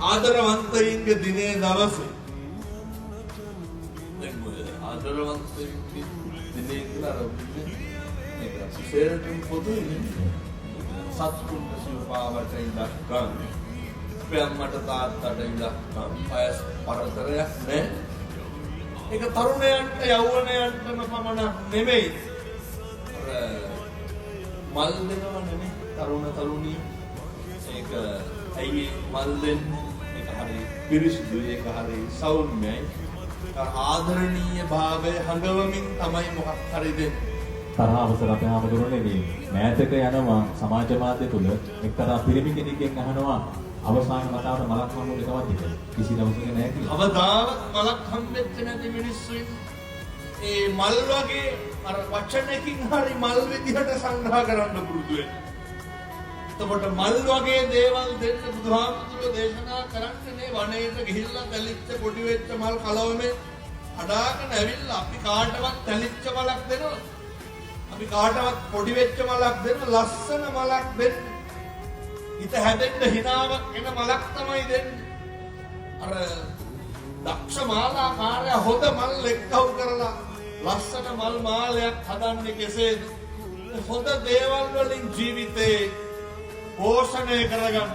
ආදරවන්තයින්ගේ දිනේ දවසේ දැන් මොකද ආදරවන්තයින්ගේ දිනේ කියලා මේක සේරතුන් පොදුනේ සත්තුන් සිව්පාවට ඉඳන් ප්‍රයම්මට තාත්තට ඉඳන් පයස් පරතරයක් නෑ. ඒක තරුණයන්ට යෞවනයන්ටම පමණක් නෙමෙයි. මල් දෙනව නෙමෙයි තරුණ තරුණිය. ඒක ඇයි මල් දෙන්නේ? ඒක හරි පිරිසිදුයි, ඒක හරි සෞම්‍යයි. ආදරණීය භාවය හඟවමින් තමයි මොකක් හරි දෙන්නේ. තරහ අවසර අපේ ආමතුරුනේ මේ මෑතක යනවා සමාජ මාධ්‍ය තුල එක්තරා පිරිමි කෙනෙක්ගෙන් අහනවා අවසාන වතාවට මලක් හම්බුනේ කවද්ද කියලා. කිසි දවසක නැහැ කියලා. අවදාවත් මලක් හම්බෙච්ච නැති මිනිස්සු ඒ මල් වගේ අර වචනකින් හරි මල් විදිහට සංග්‍රහ කරන්න පුරුදු වෙන්න. එතකොට මල් වගේ දේවල් දෙන්න බුදුහාමුදුරුවෝ දේශනා කරන්නේ වනයේට ගිහිල්ලා තැලිච්ච පොඩි වෙච්ච මල් කලවමේ අඩාගෙන ඇවිල්ලා අපි කාටවත් තැලිච්ච මලක් දෙනවා. අපි කාටවත් පොඩි වෙච්ච මලක් දෙන්න, ලස්සන මලක් දෙන්න. හිත හැදෙන්න හිනාවක් එන මලක් තමයි දෙන්නේ. අර දක්ෂ මාලාකාරය හොඳ මල් එක්කව කරලා ලස්සන මල් මාලයක් හදන්නේ කෙසේද? හොඳ දේවල් වලින් ජීවිතේ පෝෂණය කරගන්න.